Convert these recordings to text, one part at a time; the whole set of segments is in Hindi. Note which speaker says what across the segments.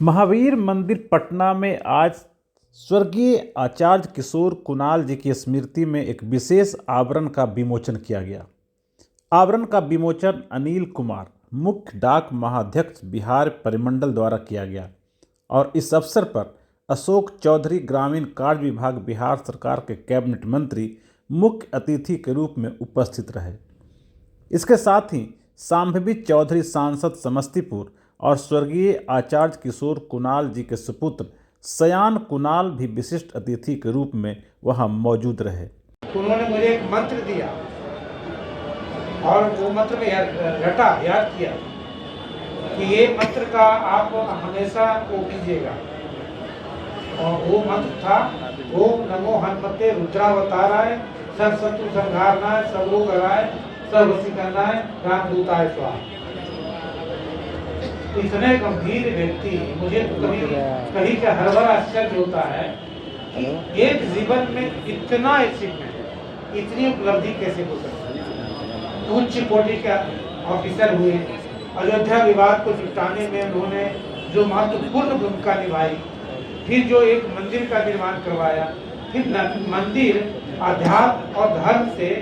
Speaker 1: महावीर मंदिर पटना में आज स्वर्गीय आचार्य किशोर कुणाल जी की स्मृति में एक विशेष आवरण का विमोचन किया गया। आवरण का विमोचन अनिल कुमार, मुख्य डाक महाध्यक्ष बिहार परिमंडल द्वारा किया गया और इस अवसर पर अशोक चौधरी ग्रामीण कार्य विभाग बिहार सरकार के कैबिनेट मंत्री मुख्य अतिथि के रूप में उपस्थित रहे। इसके साथ ही शांभवी चौधरी सांसद समस्तीपुर और स्वर्गीय आचार्य किशोर कुणाल जी के सुपुत्र सयान कुणाल भी विशिष्ट अतिथि के रूप में वहां मौजूद रहे।
Speaker 2: उन्होंने मुझे एक मंत्र दिया और वो मंत्र में याद किया कि ये मंत्र का आप हमेशा वो कीजिएगा। और वो मंत्र था ओम नमो हनुमते रुद्रावताराय सर्वशत्रु संहारनाय सर्वरोग हराय सर्ववशीकरणाय रामदूताय स्वाहा। इतने गंभीर व्यक्ति, मुझे कहीं का हर बार आश्चर्य होता है कि एक जीवन में इतना अचीवमेंट, इतनी उपलब्धि कैसे हो सकती है। उच्च कोटि का ऑफिसर हुए, अयोध्या विवाद को निपटाने में उन्होंने जो महत्वपूर्ण भूमिका निभाई, फिर जो एक मंदिर का निर्माण करवाया, फिर मंदिर अध्यात्म और धर्म से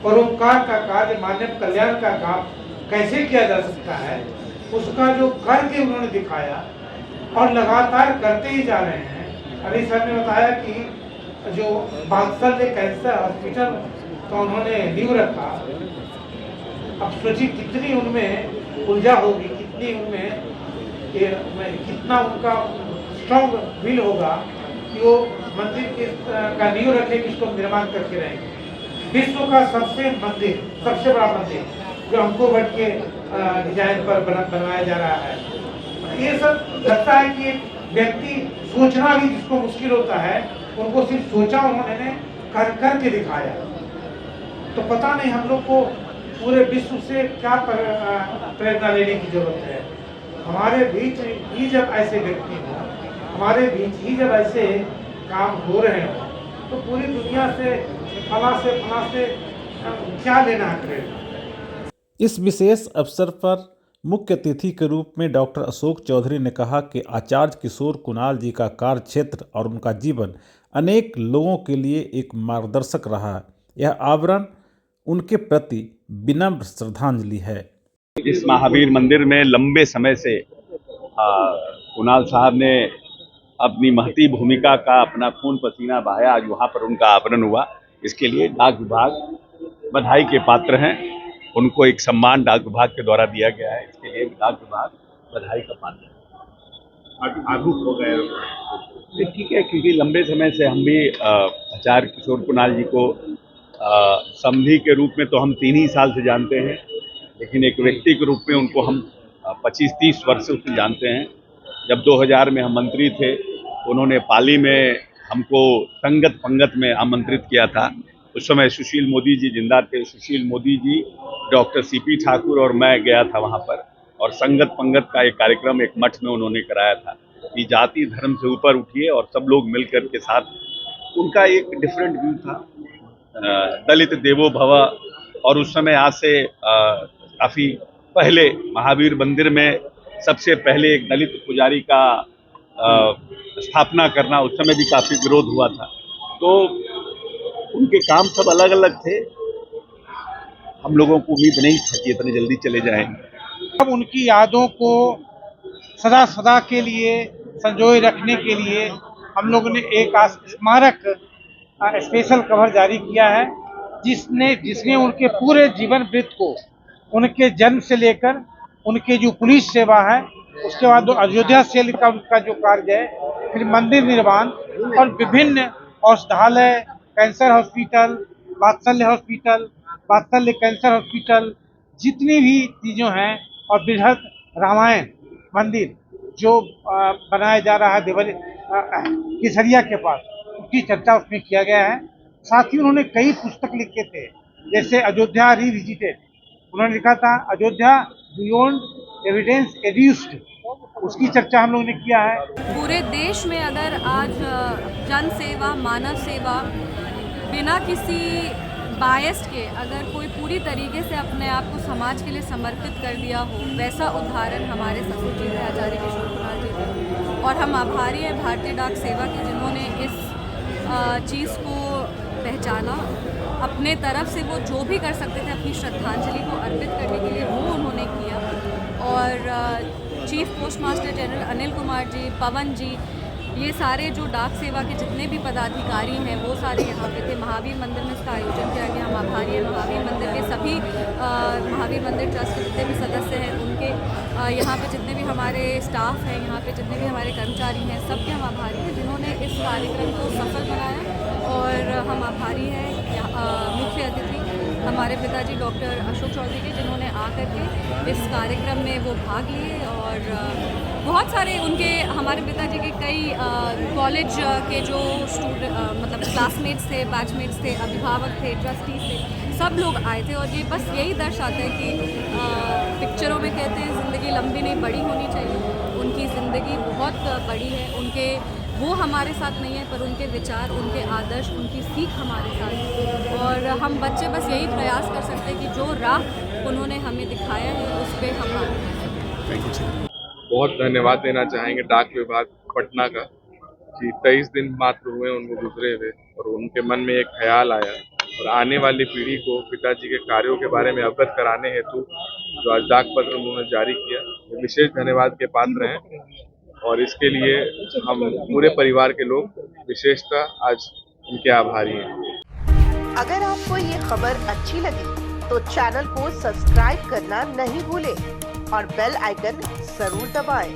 Speaker 2: परोपकार का कार्य, मानव कल्याण का काम कैसे किया जा सकता है, उसका जो करके उन्होंने दिखाया और लगातार करते ही जा रहे हैं। अभी सर ने बताया कि जो बात्सल्य कैंसर हॉस्पिटल का उन्होंने नींव रखा, अब सोचिए कितनी उनमें ऊर्जा होगी, कितनी उनमें कितना उनका स्ट्रॉन्ग विल होगा कि वो मंदिर का नींव रखे कि इसको निर्माण करके रहेंगे। विश्व का सबसे बड़ा मंदिर जो अंकुर भट्ट के डिजाइन पर बनवाया जा रहा है। ये सब लगता है कि एक व्यक्ति सोचना भी जिसको मुश्किल होता है, उनको सिर्फ सोचा उन्होंने, कर के दिखाया। तो पता नहीं हम लोग को पूरे विश्व से क्या प्रेरणा लेने की जरूरत है। हमारे बीच ही जब ऐसे व्यक्ति हो, हमारे बीच ही जब ऐसे काम हो रहे हो, तो पूरी दुनिया से फला से क्या लेना है प्रेरणा।
Speaker 1: इस विशेष अवसर पर मुख्य अतिथि के रूप में डॉक्टर अशोक चौधरी ने कहा कि आचार्य किशोर कुणाल जी का कार्य क्षेत्र और उनका जीवन अनेक लोगों के लिए एक मार्गदर्शक रहा है। यह आवरण उनके प्रति विनम्र श्रद्धांजलि है।
Speaker 3: इस महावीर मंदिर में लंबे समय से कुणाल साहब ने अपनी महती भूमिका का अपना खून पसीना बहाया। आज वहाँ पर उनका आवरण हुआ। इसके लिए डाक विभाग बधाई के पात्र हैं। उनको एक सम्मान डाक विभाग के द्वारा दिया गया है। इसके लिए डाक विभाग बधाई का पात्र है। आगुक हो गए, ठीक है, क्योंकि लंबे समय से हम भी आचार्य किशोर कुणाल जी को समधी के रूप में तो हम 3 ही साल से जानते हैं, लेकिन एक व्यक्ति के रूप में उनको हम 25-30 वर्षों से जानते हैं। जब 2000 में हम मंत्री थे, उन्होंने पाली में हमको संगत पंगत में आमंत्रित किया था। उस समय सुशील मोदी जी जिंदा थे। सुशील मोदी जी, डॉक्टर सीपी ठाकुर और मैं गया था वहाँ पर, और संगत पंगत का एक कार्यक्रम एक मठ में उन्होंने कराया था कि जाति धर्म से ऊपर उठिए और सब लोग मिलकर के साथ। उनका एक डिफरेंट व्यू था, दलित देवो भव। और उस समय आज से काफ़ी पहले महावीर मंदिर में सबसे पहले एक दलित पुजारी का स्थापना करना, उस समय भी काफ़ी विरोध हुआ था। तो उनके काम सब अलग अलग थे। हम लोगों को उम्मीद नहीं था कि इतने जल्दी चले जाएंगे।
Speaker 2: अब उनकी यादों को सदा सदा के लिए संजोए रखने के लिए हम लोगों ने एक स्मारक स्पेशल कवर जारी किया है, जिसने उनके पूरे जीवन वृत्त को, उनके जन्म से लेकर उनके जो पुलिस सेवा है, उसके बाद जो अयोध्या सेल का उनका जो कार्य है, फिर मंदिर निर्माण और विभिन्न औषधालय, कैंसर हॉस्पिटल, वात्सल्य कैंसर हॉस्पिटल, जितनी भी चीज़ों हैं, और बृहद रामायण मंदिर जो बनाया जा रहा है केसरिया के पास, उसकी चर्चा उसमें किया गया है। साथ ही उन्होंने कई पुस्तक लिखे थे, जैसे अयोध्या रिविजिटेड, उन्होंने लिखा था अयोध्या बियॉन्ड एविडेंस एड्यूस्ड, उसकी चर्चा हम लोगों ने किया है।
Speaker 4: पूरे देश में अगर आज जन सेवा, मानव सेवा, बिना किसी बायस्ड के अगर कोई पूरी तरीके से अपने आप को समाज के लिए समर्पित कर दिया हो, वैसा उदाहरण हमारे ससुर जी थे, आचार्य किशोर कुणाल जी थे। और हम आभारी हैं भारतीय डाक सेवा के, जिन्होंने इस चीज़ को पहचाना। अपने तरफ से वो जो भी कर सकते थे अपनी श्रद्धांजलि को अर्पित करने के लिए, वो उन्होंने किया। और chief post master general Anil Kumar ji, Pawan ji, ये सारे जो डाक सेवा के जितने भी पदाधिकारी हैं वो सारे यहाँ पे थे। महावीर मंदिर में इसका आयोजन किया गया। हम आभारी हैं महावीर मंदिर के सभी महावीर मंदिर ट्रस्ट के जितने भी सदस्य हैं उनके, यहाँ पे जितने भी हमारे स्टाफ हैं, यहाँ पे जितने भी हमारे कर्मचारी हैं, सबके हम आभारी हैं जिन्होंने इस कार्यक्रम को सफल बनाया। और हम आभारी हैं मुख्य अतिथि हमारे पिताजी डॉक्टर अशोक चौधरी के, जिन्होंने आकर के इस कार्यक्रम में वो भाग लिए। और बहुत सारे उनके, हमारे पिताजी के कई कॉलेज के जो मतलब क्लासमेट्स थे, बैचमेट्स थे, अभिभावक थे, ट्रस्टीज थे, सब लोग आए थे। और ये बस यही दर्शाता है कि पिक्चरों में कहते हैं ज़िंदगी लंबी नहीं बड़ी होनी चाहिए। उनकी ज़िंदगी बहुत बड़ी है। उनके, वो हमारे साथ नहीं है पर उनके विचार, उनके आदर्श, उनकी सीख हमारे साथ है। और हम बच्चे बस यही प्रयास कर सकते हैं कि जो राह उन्होंने हमें दिखाया है उस पर हम आगे।
Speaker 5: बहुत धन्यवाद देना चाहेंगे डाक विभाग पटना का कि 23 दिन मात्र हुए उनको गुजरे हुए, और उनके मन में एक ख्याल आया और आने वाली पीढ़ी को पिताजी के कार्यों के बारे में अवगत कराने हेतु जो आज डाक पत्र उन्होंने जारी किया, विशेष धन्यवाद के पात्र हैं। और इसके लिए हम पूरे परिवार के लोग विशेषतः आज उनके आभारी हैं।
Speaker 6: अगर आपको ये खबर अच्छी लगी तो चैनल को सब्सक्राइब करना नहीं भूलें और बेल आइकन जरूर दबाएं।